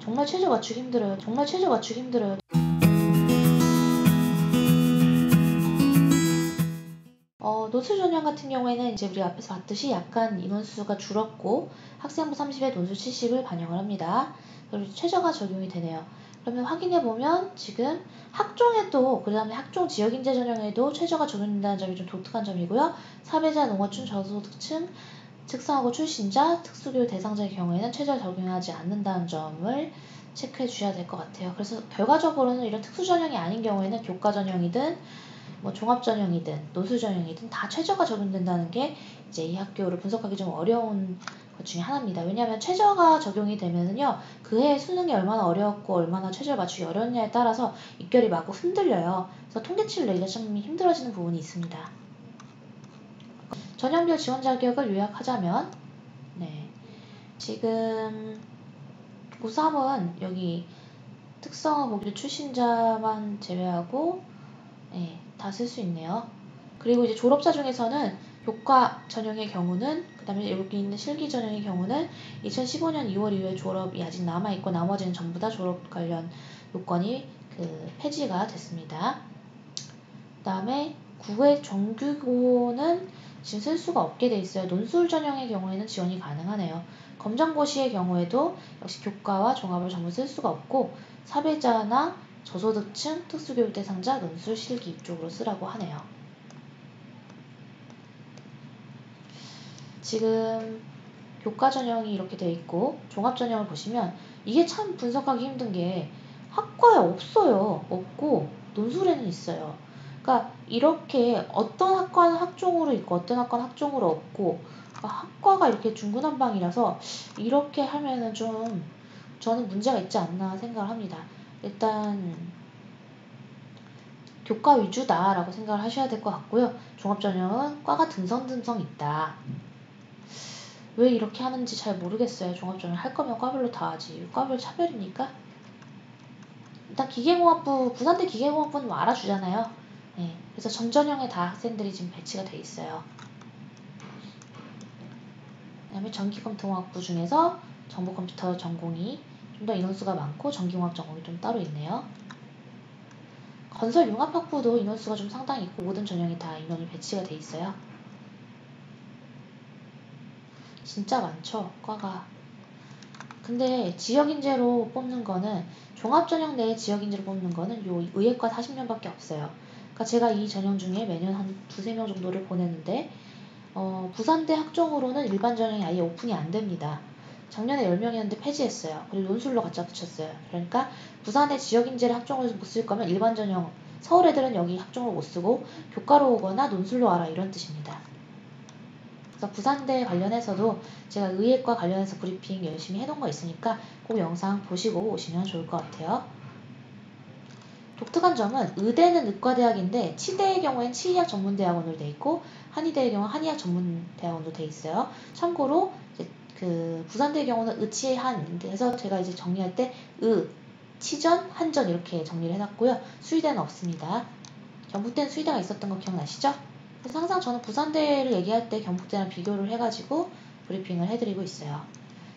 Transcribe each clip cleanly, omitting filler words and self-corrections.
정말 최저 맞추기 힘들어요. 정말 최저 맞추기 힘들어요. 노출 전형 같은 경우에는 이제 우리 앞에서 봤듯이 약간 인원수가 줄었고 학생부 30에 논술 70을 반영을 합니다. 그리고 최저가 적용이 되네요. 그러면 확인해보면 지금 학종에도 그 다음에 학종 지역인재 전형에도 최저가 적용된다는 점이 좀 독특한 점이고요. 사배자, 농어촌, 저소득층, 특성화고 출신자, 특수교육 대상자의 경우에는 최저 적용하지 않는다는 점을 체크해 주셔야 될 것 같아요. 그래서 결과적으로는 이런 특수 전형이 아닌 경우에는 교과 전형이든 뭐 종합 전형이든 노수 전형이든 다 최저가 적용된다는 게 이제 이 학교를 분석하기 좀 어려운 것 중에 하나입니다. 왜냐하면 최저가 적용이 되면은요 그 해 수능이 얼마나 어려웠고 얼마나 최저를 맞추기 어려웠냐에 따라서 입결이 마구 흔들려요. 그래서 통계치를 내기가 좀 힘들어지는 부분이 있습니다. 전형별 지원 자격을 요약하자면 지금 고3은 여기 특성화 고교 출신자만 제외하고 다 쓸 수 있네요. 그리고 이제 졸업자 중에서는 교과 전형의 경우는 그 다음에 여기 있는 실기 전형의 경우는 2015년 2월 이후에 졸업이 아직 남아있고 나머지는 전부 다 졸업 관련 요건이 폐지가 됐습니다. 그 다음에 9회 정규고는 지금 쓸 수가 없게 돼 있어요. 논술 전형의 경우에는 지원이 가능하네요. 검정고시의 경우에도 역시 교과와 종합을 전부 쓸 수가 없고 사배자나 저소득층, 특수교육 대상자, 논술, 실기 이쪽으로 쓰라고 하네요. 지금 교과 전형이 이렇게 돼 있고 종합 전형을 보시면 이게 참 분석하기 힘든 게 학과에 없어요. 없고 논술에는 있어요. 그러니까 이렇게 어떤 학과는 학종으로 있고 어떤 학과는 학종으로 없고 그러니까 학과가 이렇게 중구난방이라서 이렇게 하면은 좀 저는 문제가 있지 않나 생각을 합니다. 일단 교과 위주다라고 생각을 하셔야 될 것 같고요. 종합전형은 과가 듬성듬성 있다. 왜 이렇게 하는지 잘 모르겠어요. 종합전형 할 거면 과별로 다 하지. 과별 차별입니까? 일단 기계공학부, 부산대 기계공학부는 뭐 알아주잖아요. 그래서 전전형에 다 학생들이 지금 배치가 돼 있어요. 그 다음에 전기컴퓨터공학부 중에서 정보컴퓨터 전공이 좀 더 인원수가 많고 전기공학 전공이 좀 따로 있네요. 건설융합학부도 인원수가 좀 상당히 있고 모든 전형이 다 인원이 배치가 돼 있어요. 진짜 많죠, 과가. 근데 지역인재로 뽑는 거는 종합전형 내에 지역인재로 뽑는 거는 요 의예과 40명밖에 없어요. 그러니까 제가 이 전형 중에 매년 한 두세 명 정도를 보내는데 부산대 학종으로는 일반 전형이 아예 오픈이 안 됩니다. 작년에 10명이었는데 폐지했어요. 그리고 논술로 갖다 붙였어요. 그러니까 부산의 지역인재를 학종으로 못 쓸 거면 일반 전형, 서울 애들은 여기 학종으로 못 쓰고 교과로 오거나 논술로 와라 이런 뜻입니다. 그래서 부산대 관련해서도 제가 의예과 관련해서 브리핑 열심히 해놓은 거 있으니까 그 영상 보시고 오시면 좋을 것 같아요. 독특한 점은 의대는 의과대학인데 치대의 경우엔 치의학 전문대학원으로 돼 있고 한의대의 경우는 한의학 전문대학원으로 돼 있어요. 참고로 이제 부산대의 경우는 의치한인데서 제가 이제 정리할 때 치전, 한전 이렇게 정리를 해놨고요. 수의대는 없습니다. 경북대는 수의대가 있었던 거 기억나시죠? 그래서 항상 저는 부산대를 얘기할 때 경북대랑 비교를 해가지고 브리핑을 해드리고 있어요.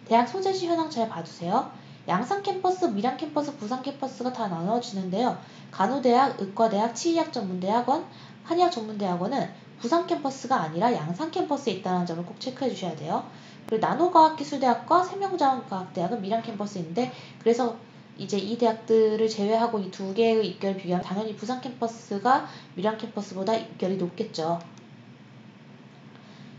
대학 소재지 현황 잘 봐두세요. 양산 캠퍼스, 밀양 캠퍼스, 부산 캠퍼스가 다 나눠지는데요. 간호대학, 의과대학, 치의학 전문대학원, 한의학 전문대학원은 부산 캠퍼스가 아니라 양산 캠퍼스에 있다는 점을 꼭 체크해 주셔야 돼요. 그리고 나노과학기술대학과 생명자원과학대학은 밀양 캠퍼스에 있는데 그래서 이제 이 대학들을 제외하고 이 두 개의 입결을 비교하면 당연히 부산 캠퍼스가 밀양 캠퍼스보다 입결이 높겠죠.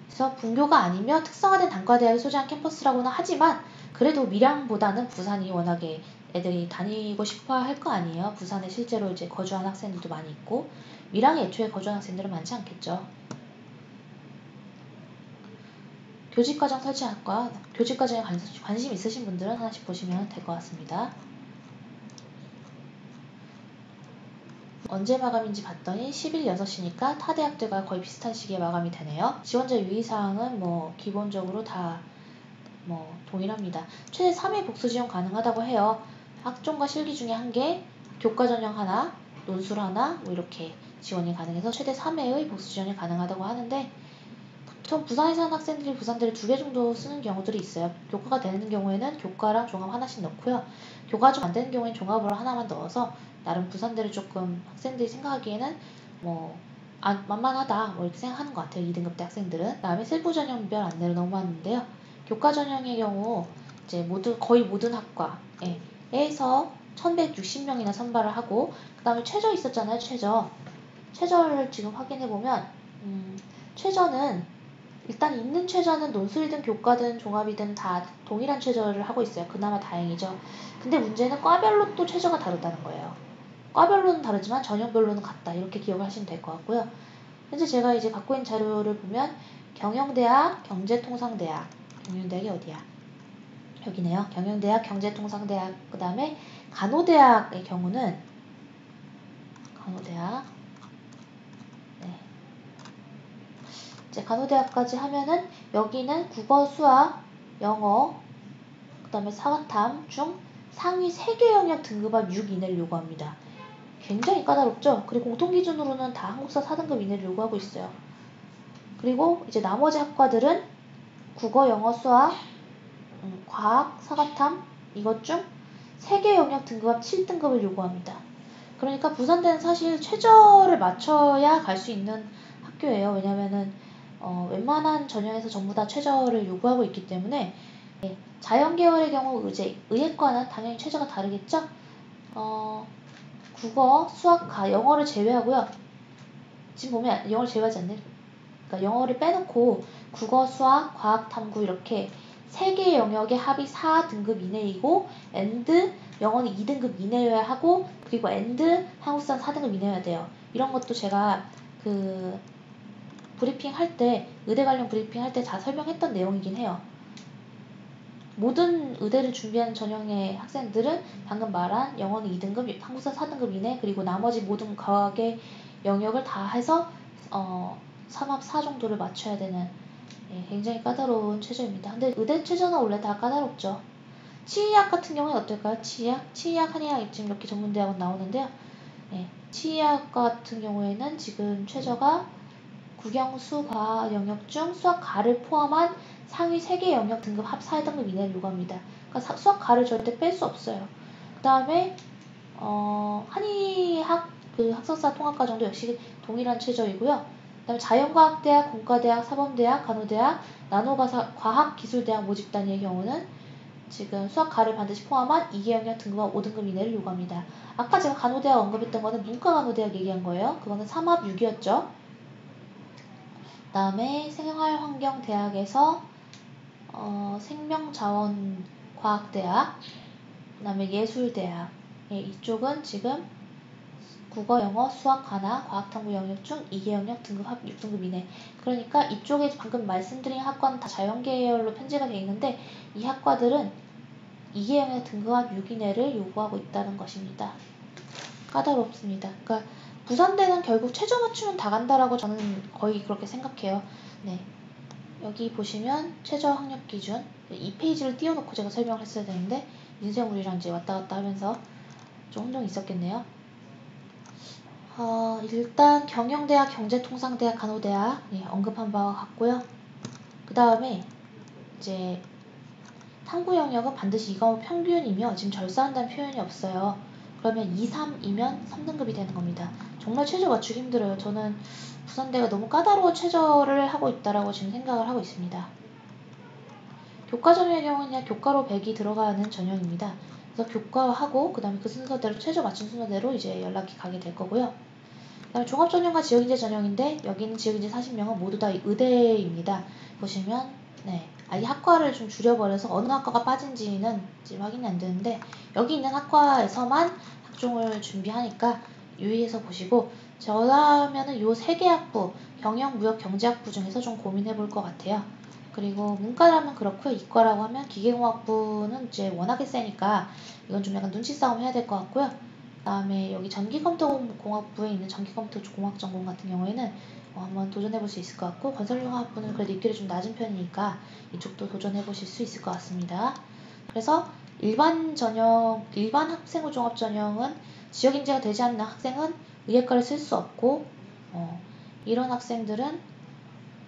그래서 분교가 아니며 특성화된 단과대학이 소재한 캠퍼스라고는 하지만 그래도 밀양보다는 부산이 워낙에 애들이 다니고 싶어 할 거 아니에요. 부산에 실제로 이제 거주한 학생들도 많이 있고 밀양에 애초에 거주한 학생들은 많지 않겠죠. 교직과정 설치학과, 교직과정에 관심 있으신 분들은 하나씩 보시면 될 것 같습니다. 언제 마감인지 봤더니 10일 6시니까 타 대학들과 거의 비슷한 시기에 마감이 되네요. 지원자 유의사항은 뭐 기본적으로 다 동일합니다. 최대 3회 복수 지원 가능하다고 해요. 학종과 실기 중에 1개, 교과 전형 하나, 논술 하나 뭐 이렇게 지원이 가능해서 최대 3회의 복수 지원이 가능하다고 하는데 보통 부산에 사는 학생들이 부산대를 2개 정도 쓰는 경우들이 있어요. 교과가 되는 경우에는 교과랑 종합 하나씩 넣고요. 교과가 좀 안 되는 경우에는 종합으로 하나만 넣어서 나름 부산대를 조금 학생들이 생각하기에는 뭐 만만하다 뭐 이렇게 생각하는 것 같아요. 2등급 대 학생들은. 그다음에 세부 전형별 안내로 넘어왔는데요. 교과 전형의 경우 이제 거의 모든 학과에서 1160명이나 선발을 하고, 그 다음에 최저 있었잖아요. 최저를 지금 확인해보면 최저는 일단 있는 최저는 논술이든 교과든 종합이든 다 동일한 최저를 하고 있어요. 그나마 다행이죠. 근데 문제는 과별로 또 최저가 다르다는 거예요. 과별로는 다르지만 전형별로는 같다. 이렇게 기억을 하시면 될 것 같고요. 현재 제가 이제 갖고 있는 자료를 보면 경영대학, 경제통상대학, 경영대학이 어디야? 여기네요. 경영대학, 경제통상대학, 그 다음에 간호대학의 경우는 간호대학, 네. 이제 간호대학까지 하면은 여기는 국어, 수학, 영어, 그 다음에 사과탐 중 상위 3개 영역 등급합 6 이내를 요구합니다. 굉장히 까다롭죠? 그리고 공통기준으로는 다 한국사 4등급 이내를 요구하고 있어요. 그리고 이제 나머지 학과들은 국어, 영어, 수학, 과학, 사과탐 이것 중 3개 영역 등급합 7등급을 요구합니다. 그러니까 부산대는 사실 최저를 맞춰야 갈 수 있는 학교예요. 왜냐면은 웬만한 전형에서 전부 다 최저를 요구하고 있기 때문에. 자연계열의 경우 의예과는 당연히 최저가 다르겠죠? 국어, 수학, 영어를 제외하고요. 지금 보면 영어를 제외하지 않네. 그러니까 영어를 빼놓고 국어, 수학, 과학, 탐구 이렇게 3개 영역의 합이 4등급 이내이고 and 영어는 2등급 이내여야 하고, 그리고 and 한국사는 4등급 이내여야 돼요. 이런 것도 제가 그 브리핑 할 때, 의대 관련 브리핑 할 때 다 설명했던 내용이긴 해요. 모든 의대를 준비하는 전형의 학생들은 방금 말한 영어는 2등급, 한국사 4등급 이내, 그리고 나머지 모든 과학의 영역을 다 해서 3합 4 정도를 맞춰야 되는 굉장히 까다로운 최저입니다. 근데 의대 최저는 원래 다 까다롭죠. 치의학 같은 경우는 어떨까요? 치의학, 한의학, 입증 이렇게 전문대학은 나오는데요. 치의학 같은 경우에는 지금 최저가 국영수, 과학 영역 중 수학, 가를 포함한 상위 3개 영역 등급 합 4등급 이내를 요구합니다. 그러니까 수학, 가를 절대 뺄 수 없어요. 그 다음에 한의학 학사사 통합과정도 역시 동일한 최저이고요. 그 다음에 자연과학대학, 공과대학, 사범대학, 간호대학, 나노과학기술대학 모집 단위의 경우는 지금 수학, 가를 반드시 포함한 2개 영역 등급합 5등급 이내를 요구합니다. 아까 제가 간호대학 언급했던 거는 문과간호대학 얘기한 거예요. 그거는 3합 6이었죠. 그 다음에 생활환경대학에서 생명자원과학대학, 그 다음에 예술대학, 이쪽은 지금 국어, 영어, 수학, 가나, 과학탐구 영역 중 2개 영역 등급 합 6등급 이내. 그러니까 이쪽에 방금 말씀드린 학과는 다 자연계열로 편제가 되어 있는데, 이 학과들은 2개 영역 등급 합 6 이내를 요구하고 있다는 것입니다. 까다롭습니다. 그러니까 부산대는 결국 최저 맞추면 다 간다라고 저는 거의 그렇게 생각해요. 네. 여기 보시면 최저 학력 기준 2페이지를 띄워놓고 제가 설명을 했어야 되는데 인쇄물이랑 이제 왔다 갔다 하면서 좀 혼동이 있었겠네요. 일단 경영대학, 경제통상대학, 간호대학 언급한 바와 같고요. 그 다음에 이제 탐구 영역은 반드시 이거 평균이며 지금 절사한다는 표현이 없어요. 그러면 2, 3이면 3등급이 되는 겁니다. 정말 최저 맞추기 힘들어요. 저는 부산대가 너무 까다로운 최저를 하고 있다라고 지금 생각을 하고 있습니다. 교과 전형의 경우는 그냥 교과로 100이 들어가는 전형입니다. 그래서 교과하고 그 다음에 그 순서대로 최저 맞춘 순서대로 이제 연락이 가게 될 거고요. 그 다음에 종합전형과 지역인재 전형인데 여기는 지역인재 40명은 모두 다 의대입니다. 보시면 이 학과를 좀 줄여버려서 어느 학과가 빠진지는 지금 확인이 안 되는데 여기 있는 학과에서만 학종을 준비하니까 유의해서 보시고, 저라면은 요 3개 학부 경영, 무역, 경제학부 중에서 좀 고민해 볼 것 같아요. 그리고 문과라면 그렇고요. 이과라고 하면 기계공학부는 이제 워낙에 세니까 이건 좀 약간 눈치 싸움 해야 될 것 같고요. 그 다음에 여기 전기컴퓨터공학부에 있는 전기컴퓨터공학전공 같은 경우에는 한번 도전해 볼 수 있을 것 같고, 건설융합부는 그래도 입결이 좀 낮은 편이니까 이쪽도 도전해 보실 수 있을 것 같습니다. 그래서 일반 학생부 종합전형은 지역인재가 되지 않는 학생은 의예과를 쓸 수 없고, 이런 학생들은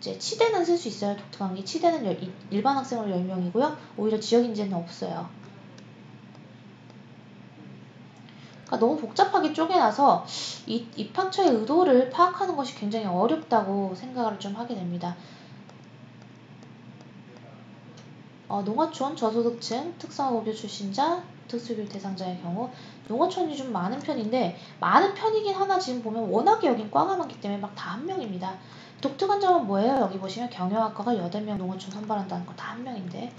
이제 치대는 쓸 수 있어요. 독특한 게 치대는 일반 학생으로 10명이고요. 오히려 지역인재는 없어요. 그러니까 너무 복잡하게 쪼개놔서 입학처의 의도를 파악하는 것이 굉장히 어렵다고 생각을 좀 하게 됩니다. 농어촌, 저소득층, 특성화고교 출신자, 특수교육 대상자의 경우 농어촌이 좀 많은 편인데 많은 편이긴 하나 지금 보면 워낙에 여긴 과가 많기 때문에 막 다 한 명입니다. 독특한 점은 뭐예요? 여기 보시면 경영학과가 8명 농어촌 선발한다는 거 다 한 명인데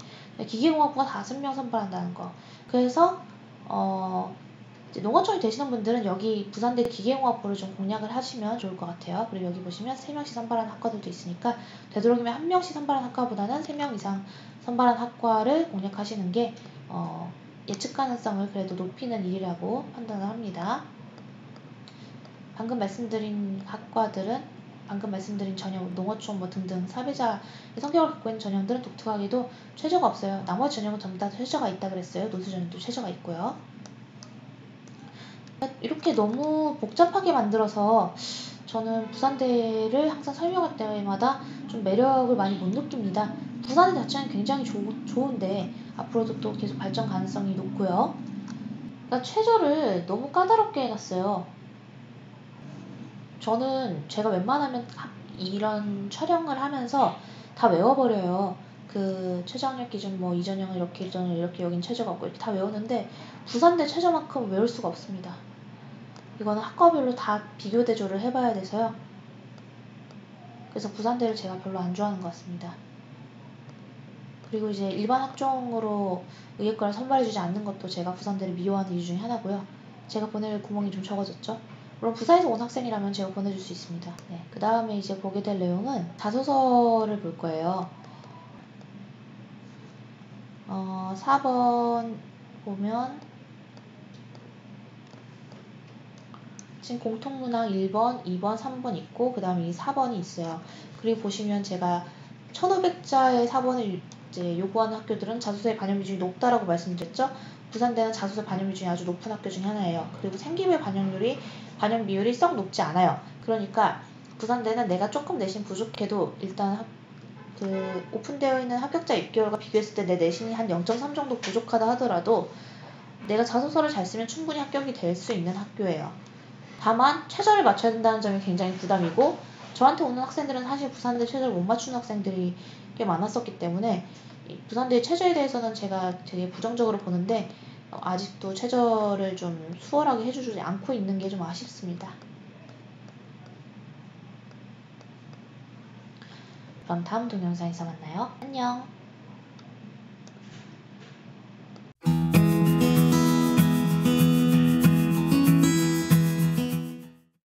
기계공학부가 5명 선발한다는 거. 그래서 이제 농어촌이 되시는 분들은 여기 부산대 기계공학부를 좀 공략을 하시면 좋을 것 같아요. 그리고 여기 보시면 3명씩 선발하는 학과들도 있으니까 되도록이면 1명씩 선발하는 학과보다는 3명 이상 선발한 학과를 공략하시는 게 예측 가능성을 그래도 높이는 일이라고 판단을 합니다. 방금 말씀드린 학과들은 방금 말씀드린 전형, 농어촌 뭐 등등 사배자의 성격을 갖고 있는 전형들은 독특하게도 최저가 없어요. 나머지 전형은 전부 다 최저가 있다 그랬어요. 노수 전형도 최저가 있고요. 이렇게 너무 복잡하게 만들어서 저는 부산대를 항상 설명할 때마다 좀 매력을 많이 못 느낍니다. 부산대 자체는 굉장히 좋은데 앞으로도 또 계속 발전 가능성이 높고요. 그러니까 최저를 너무 까다롭게 해놨어요. 저는 제가 웬만하면 이런 촬영을 하면서 다 외워버려요. 그 최저학력 기준 뭐 이전형은 이렇게 이전형 이렇게 여긴 최저가 없고 이렇게 다 외우는데 부산대 최저만큼 외울 수가 없습니다. 이거는 학과별로 다 비교 대조를 해봐야 돼서요. 그래서 부산대를 제가 별로 안 좋아하는 것 같습니다. 그리고 이제 일반 학종으로 의예과를 선발해주지 않는 것도 제가 부산대를 미워하는 이유 중에 하나고요. 제가 보낼 구멍이 좀 적어졌죠. 물론 부산에서 온 학생이라면 제가 보내줄 수 있습니다. 네, 그 다음에 이제 보게 될 내용은 자소서를 볼 거예요. 4번 보면 지금 공통문항 1번, 2번, 3번 있고 그 다음에 이 4번이 있어요. 그리고 보시면 제가 1500자의 4번을 이제 요구하는 학교들은 자소서의 반영 비중이 높다라고 말씀드렸죠. 부산대는 자소서 반영 비중이 아주 높은 학교 중에 하나예요. 그리고 생기부의 반영 비율이 썩 높지 않아요. 그러니까 부산대는 내가 조금 내신 부족해도 일단 그 오픈되어 있는 합격자 입결과 비교했을 때 내 내신이 한 0.3 정도 부족하다 하더라도 내가 자소서를 잘 쓰면 충분히 합격이 될 수 있는 학교예요. 다만 최저를 맞춰야 된다는 점이 굉장히 부담이고 저한테 오는 학생들은 사실 부산대 최저를 못 맞추는 학생들이 꽤 많았었기 때문에 부산대의 최저에 대해서는 제가 되게 부정적으로 보는데 아직도 최저를 좀 수월하게 해주지 않고 있는 게 좀 아쉽습니다. 그럼 다음 동영상에서 만나요. 안녕.